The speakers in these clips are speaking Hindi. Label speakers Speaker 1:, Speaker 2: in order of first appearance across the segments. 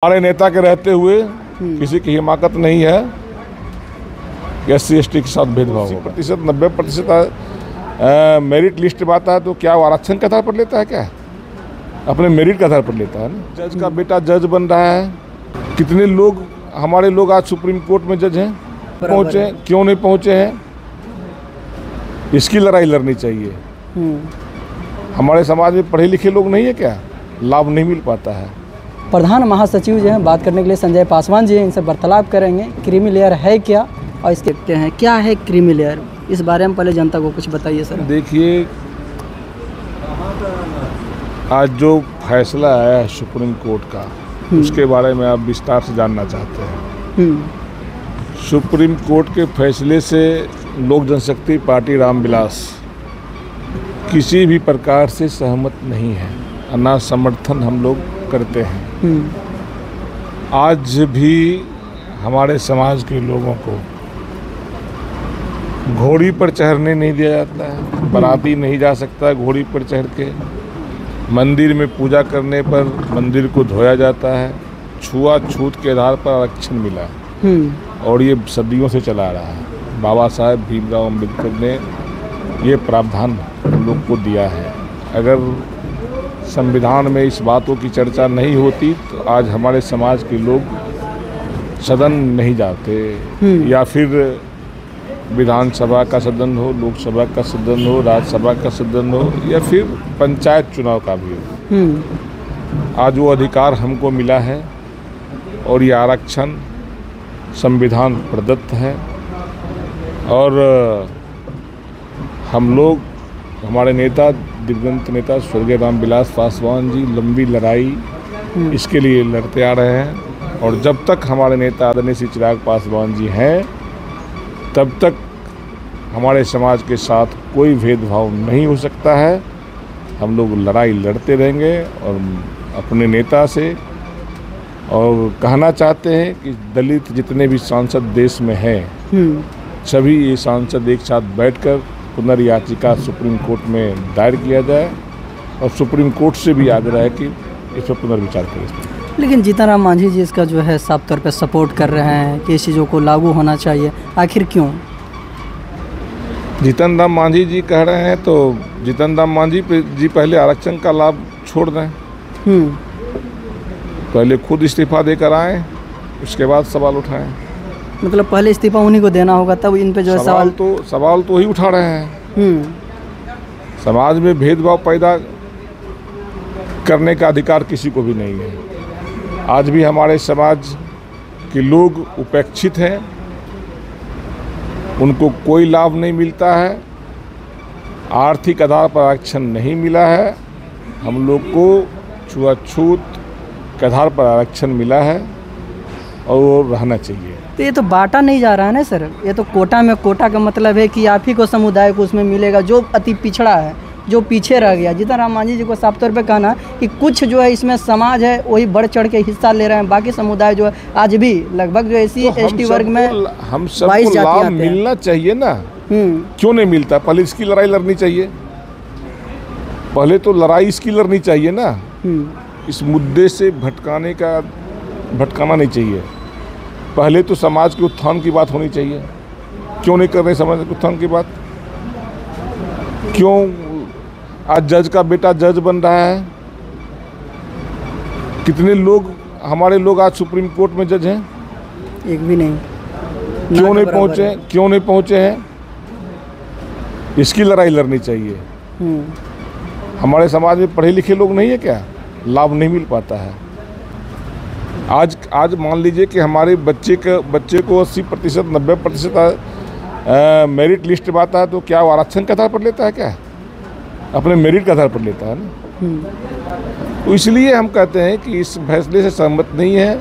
Speaker 1: हमारे नेता के रहते हुए किसी की हिमाकत नहीं है कि SC/ST के साथ भेदभाव। 80%, 90% मेरिट लिस्ट में आता है तो क्या वो आरक्षण के आधार पर लेता है? क्या अपने मेरिट के आधार पर लेता है ना। जज का बेटा जज बन रहा है। कितने लोग हमारे लोग आज सुप्रीम कोर्ट में जज हैं, पहुँचे क्यों नहीं पहुँचे हैं? इसकी लड़ाई लड़नी चाहिए। हमारे समाज में पढ़े लिखे लोग नहीं है, क्या लाभ नहीं मिल पाता है?
Speaker 2: प्रधान महासचिव जो हैं बात करने के लिए संजय पासवान जी हैं, इनसे वार्तालाप करेंगे। क्रीमी लेयर है क्या और इसके देखते हैं क्या है क्रीमी लेयर, इस बारे में पहले जनता को कुछ बताइए सर।
Speaker 1: देखिए, आज जो फैसला आया है सुप्रीम कोर्ट का, उसके बारे में आप विस्तार से जानना चाहते हैं। सुप्रीम कोर्ट के फैसले से लोक जनशक्ति पार्टी रामविलास किसी भी प्रकार से सहमत नहीं है, ना समर्थन हम लोग करते हैं। आज भी हमारे समाज के लोगों को घोड़ी पर चढ़ने नहीं दिया जाता है, बाराती नहीं जा सकता घोड़ी पर चढ़ के। मंदिर में पूजा करने पर मंदिर को धोया जाता है। छुआछूत के आधार पर आरक्षण मिला और ये सदियों से चला रहा है। बाबा साहेब भीमराव अम्बेडकर ने ये प्रावधान हम लोग को दिया है। अगर संविधान में इस बातों की चर्चा नहीं होती तो आज हमारे समाज के लोग सदन नहीं जाते, या फिर विधानसभा का सदन हो, लोकसभा का सदन हो, राज्यसभा का सदन हो, या फिर पंचायत चुनाव का भी हो। आज वो अधिकार हमको मिला है और ये आरक्षण संविधान प्रदत्त है। और हम लोग, हमारे नेता, दिवंगत नेता स्वर्गीय रामविलास पासवान जी लंबी लड़ाई इसके लिए लड़ते आ रहे हैं। और जब तक हमारे नेता आदरणीय श्री चिराग पासवान जी हैं, तब तक हमारे समाज के साथ कोई भेदभाव नहीं हो सकता है। हम लोग लड़ाई लड़ते रहेंगे और अपने नेता से और कहना चाहते हैं कि दलित जितने भी सांसद देश में हैं, सभी ये सांसद एक साथ बैठकर पुनर्याचिका सुप्रीम कोर्ट में दायर किया जाए और सुप्रीम कोर्ट से भी आग्रह है कि इस पर पुनर्विचार करें।
Speaker 2: लेकिन जीतन राम मांझी जी इसका जो है साफ तौर पर सपोर्ट कर रहे हैं कि इस चीज़ों को लागू होना चाहिए, आखिर क्यों?
Speaker 1: जीतन राम मांझी जी कह रहे हैं तो जीतन राम मांझी जी पहले आरक्षण का लाभ छोड़ दें। पहले खुद इस्तीफा देकर आए, उसके बाद सवाल उठाएं।
Speaker 2: मतलब पहले इस्तीफा उन्हीं को देना होगा, तब इन पे जो है
Speaker 1: सवाल तो ही उठा रहे हैं। समाज में भेदभाव पैदा करने का अधिकार किसी को भी नहीं है। आज भी हमारे समाज के लोग उपेक्षित हैं, उनको कोई लाभ नहीं मिलता है, आर्थिक आधार पर आरक्षण नहीं मिला है। हम लोग को छुआछूत के आधार पर आरक्षण मिला है और वो रहना चाहिए।
Speaker 2: तो ये तो बांटा नहीं जा रहा है ना सर, ये तो कोटा में, कोटा का मतलब है कि आप ही को समुदाय को उसमें मिलेगा जो अति पिछड़ा है, जो पीछे रह गया। जीतन राम मांझी जी को साफ तौर पे कहना कि कुछ जो है इसमें समाज है वही बढ़ चढ़ के हिस्सा ले रहे हैं, बाकी समुदाय जो है आज भी लगभग जो SC/ST वर्ग में
Speaker 1: हम सबको लाभ मिलना चाहिए ना। क्यों नहीं मिलता? पहले इसकी लड़ाई लड़नी चाहिए। पहले तो लड़ाई इसकी लड़नी चाहिए ना। इस मुद्दे से भटकाना नहीं चाहिए। पहले तो समाज के उत्थान की बात होनी चाहिए। क्यों नहीं कर रहे समाज के उत्थान की बात? क्यों आज जज का बेटा जज बन रहा है? कितने लोग हमारे लोग आज सुप्रीम कोर्ट में जज हैं?
Speaker 2: एक भी नहीं।
Speaker 1: क्यों नहीं पहुंचे हैं? इसकी लड़ाई लड़नी चाहिए। हमारे समाज में पढ़े लिखे लोग नहीं है, क्या लाभ नहीं मिल पाता है? आज मान लीजिए कि हमारे बच्चे को 80%, 90% मेरिट लिस्ट में आता है तो क्या वो आरक्षण के आधार पर लेता है? क्या अपने मेरिट के आधार पर लेता है ना। तो इसलिए हम कहते हैं कि इस फैसले से सहमत नहीं है।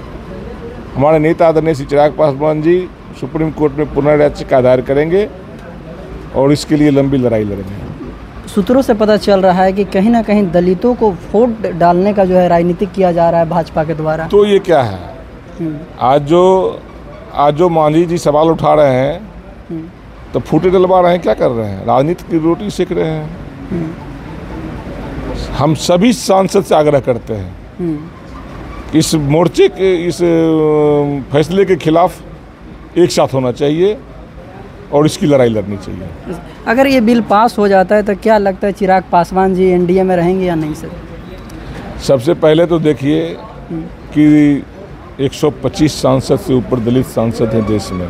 Speaker 1: हमारे नेता आदरणीय श्री चिराग पासवान जी सुप्रीम कोर्ट में पुनर्याचिका दायर करेंगे और इसके लिए लंबी लड़ाई लड़ेंगे।
Speaker 2: सूत्रों से पता चल रहा है कि कहीं ना कहीं दलितों को वोट डालने का जो है राजनीतिक किया जा रहा है भाजपा के द्वारा।
Speaker 1: तो ये क्या है? आज जो मांझी जी सवाल उठा रहे हैं तो फूटे डलवा रहे हैं, क्या कर रहे हैं? राजनीति की रोटी सेक रहे हैं। हम सभी सांसद से आग्रह करते हैं इस मोर्चे के इस फैसले के खिलाफ एक साथ होना चाहिए और इसकी लड़ाई लड़नी चाहिए।
Speaker 2: अगर ये बिल पास हो जाता है तो क्या लगता है चिराग पासवान जी एनडीए में रहेंगे या नहीं सर?
Speaker 1: सबसे पहले तो देखिए कि 125 सांसद से ऊपर दलित सांसद हैं देश में,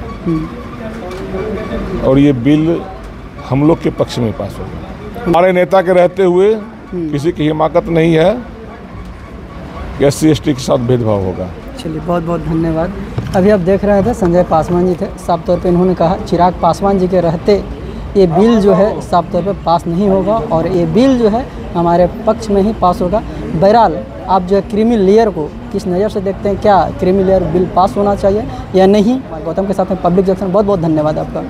Speaker 1: और ये बिल हम लोग के पक्ष में पास होगा। हमारे नेता के रहते हुए किसी की हिमाकत नहीं है कि SC/ST के साथ भेदभाव होगा।
Speaker 2: चलिए, बहुत बहुत धन्यवाद। अभी आप देख रहे थे संजय पासवान जी थे, साफ तौर पे इन्होंने कहा चिराग पासवान जी के रहते ये बिल जो है साफ तौर पे पास नहीं होगा और ये बिल जो है हमारे पक्ष में ही पास होगा। बहरहाल आप जो है क्रीमी लेयर को किस नज़र से देखते हैं, क्या क्रीमी लेयर बिल पास होना चाहिए या नहीं? गौतम के साथ में पब्लिक जंक्शन, बहुत बहुत धन्यवाद आपका।